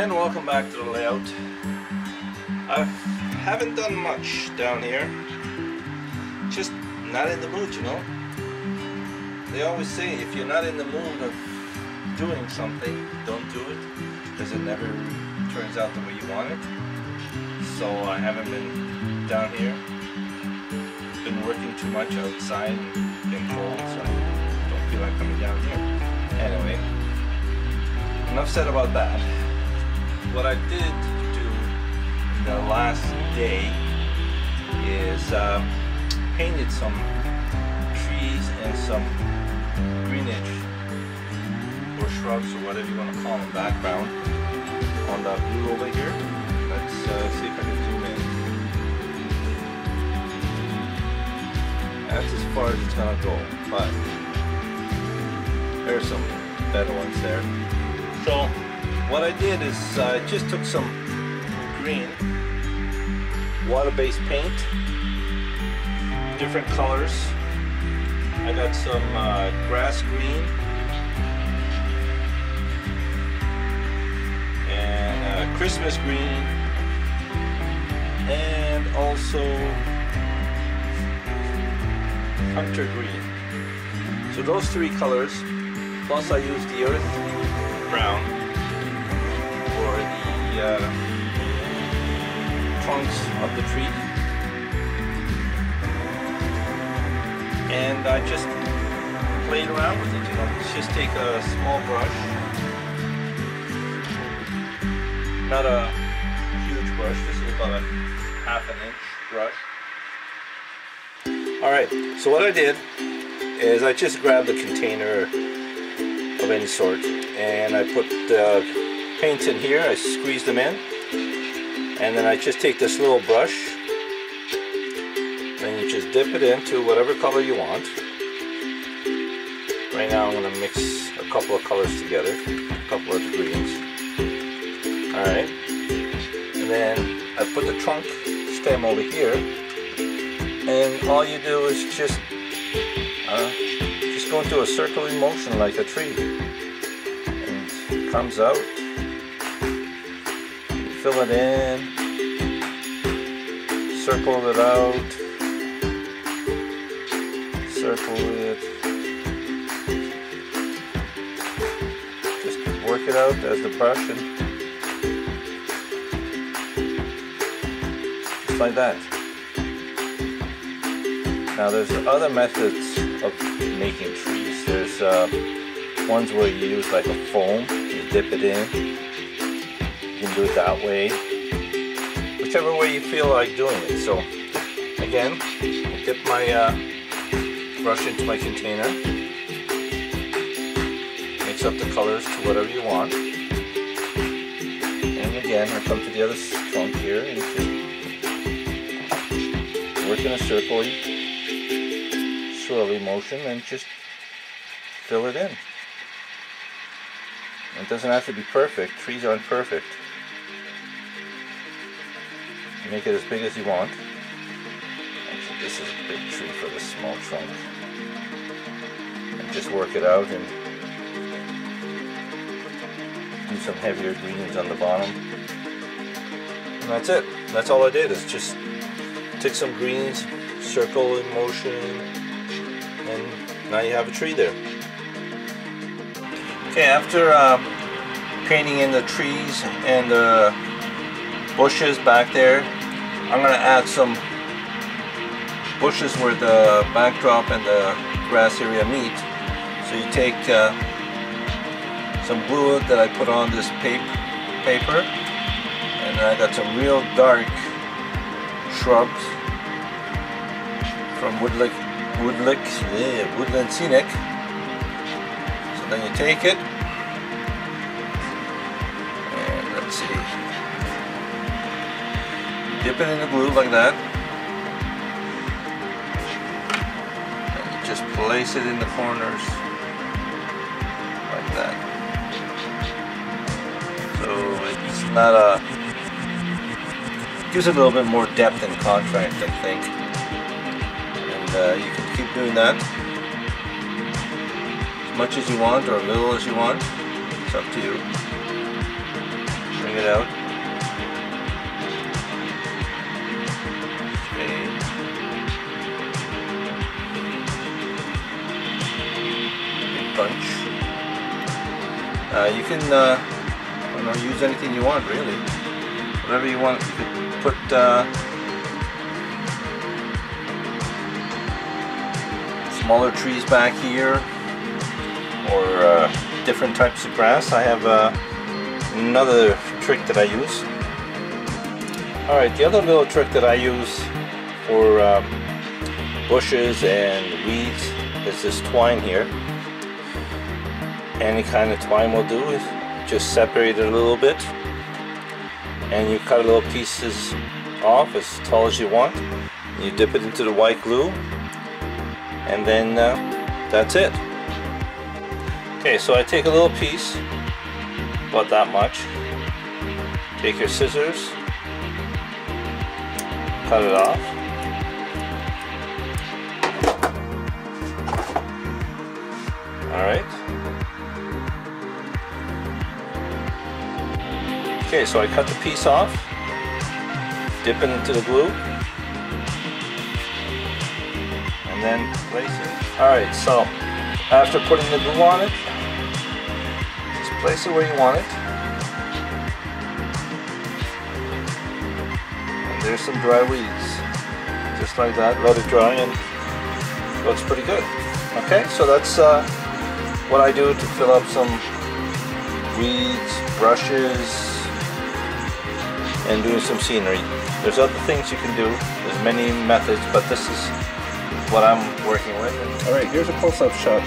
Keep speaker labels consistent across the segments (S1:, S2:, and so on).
S1: And welcome back to the layout. I haven't done much down here. Just not in the mood, you know. They always say if you're not in the mood of doing something, don't do it, because it never turns out the way you want it. So I haven't been down here. Been working too much outside and been cold, so I don't feel like coming down here. Anyway, enough said about that. What I did do in the last day is painted some trees and some greenage or shrubs or whatever you want to call them background on that blue over here. Let's see if I can zoom in. That's as far as it's gonna go, but there's some better ones there. So what I did is I just took some green water-based paint, different colors. I got some grass green and Christmas green, and also hunter green. So those three colors, plus I used the earth brown for the trunks of the tree, and I just played around with it, you know. Let's just take a small brush, not a huge brush, this is about a ½ inch brush. Alright, so what I did is I just grabbed a container of any sort and I put paints in here. I squeeze them in, and then I just take this little brush and you just dip it into whatever color you want. Right now I'm going to mix a couple of colors together, a couple of the greens. Alright, and then I put the trunk stem over here, and all you do is just go into a circular motion like a tree, and it comes out. You fill it in, circle it out, circle it, just work it out as the brush, and just like that. Now there's other methods of making trees. There's ones where you use like a foam, you dip it in. You can do it that way, whichever way you feel like doing it. So again, I dip my brush into my container, mix up the colors to whatever you want, and again I come to the other trunk here and just work in a circle, swirly motion, and just fill it in. It doesn't have to be perfect. Trees aren't perfect. You make it as big as you want. Actually, this is a big tree for this small trunk. And just work it out and do some heavier greens on the bottom. And that's it. That's all I did, is just take some greens, circle in motion, and now you have a tree there. Okay, after painting in the trees and the bushes back there, I'm going to add some bushes where the backdrop and the grass area meet. So you take some glue that I put on this paper, and I got some real dark shrubs from Woodland Scenic. So then you take it, and let's see, dip it in the glue like that, and you just place it in the corners like that. So it's not a, gives it a little bit more depth and contrast, I think. And you can keep doing that as much as you want or as little as you want. It's up to you. bring it out. Okay. Big bunch. You can I don't know, use anything you want, really. Whatever you want. You could put smaller trees back here, or different types of grass. I have another trick that I use. Alright, the other little trick that I use for bushes and weeds is this twine here. Any kind of twine will do. Just separate it a little bit, and you cut little pieces off as tall as you want. You dip it into the white glue, and then that's it. Okay, so I take a little piece, about that much. Take your scissors, cut it off. Alright. Okay, so I cut the piece off, dip it into the glue, and then place it. Alright, so after putting the glue on it, just place it where you want it. And there's some dry weeds. Just like that, let it dry, and it looks pretty good. Okay, so that's what I do to fill up some weeds, brushes, and doing some scenery. There's other things you can do. There's many methods, but this is what I'm working with. Alright, here's a close-up shot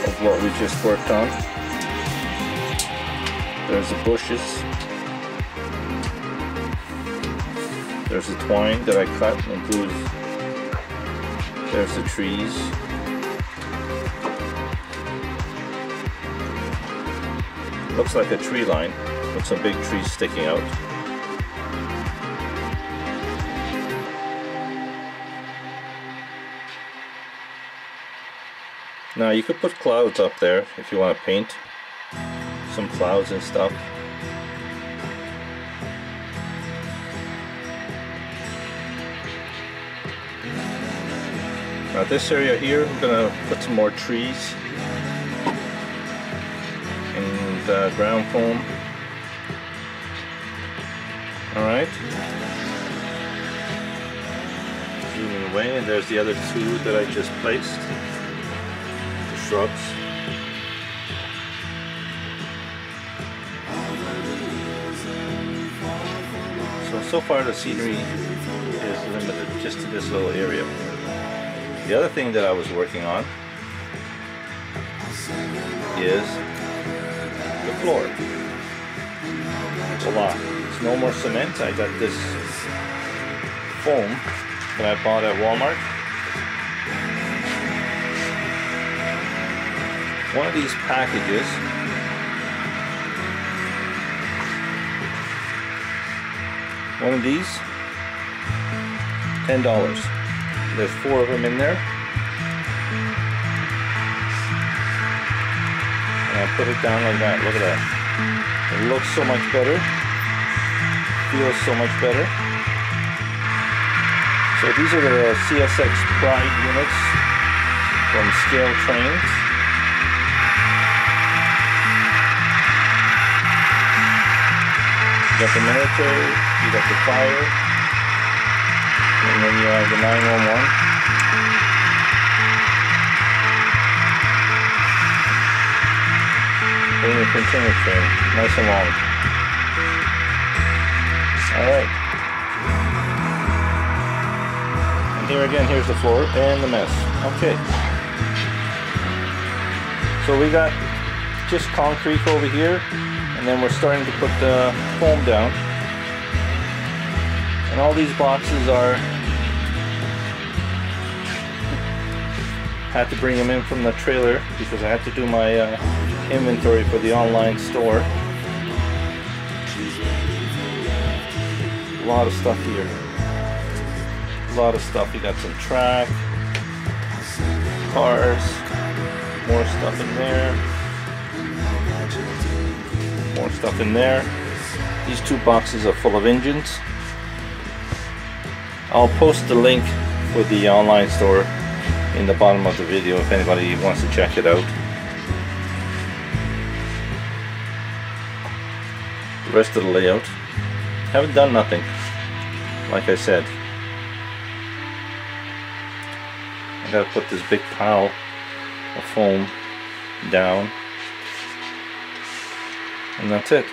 S1: of what we just worked on. There's the bushes. There's the twine that I cut and glued. There's the trees. Looks like a tree line with some big trees sticking out. Now you could put clouds up there if you want to paint some clouds and stuff. Now this area here, I'm going to put some more trees and ground foam. Alright. Zooming away, and there's the other two that I just placed. Shrubs. So far the scenery is limited just to this little area. The other thing that I was working on is the floor. It's a lot. It's no more cement. I got this foam that I bought at Walmart. One of these packages $10. There's 4 of them in there, and I put it down like that. Look at that. It looks so much better, feels so much better. So these are the CSX Pride units from Scale Trains. You got the military, you got the fire, and then you have the 911. Put in your container train, nice and long. Alright. And here again, here's the floor and the mess. Okay. So we got just concrete over here. And then we're starting to put the foam down. And all these boxes had to bring them in from the trailer because I had to do my inventory for the online store. A lot of stuff here. A lot of stuff. You got some track, cars, more stuff in there. More stuff in there. These two boxes are full of engines. I'll post the link for the online store in the bottom of the video if anybody wants to check it out. The rest of the layout. Haven't done nothing, like I said. I gotta put this big pile of foam down, and that's it.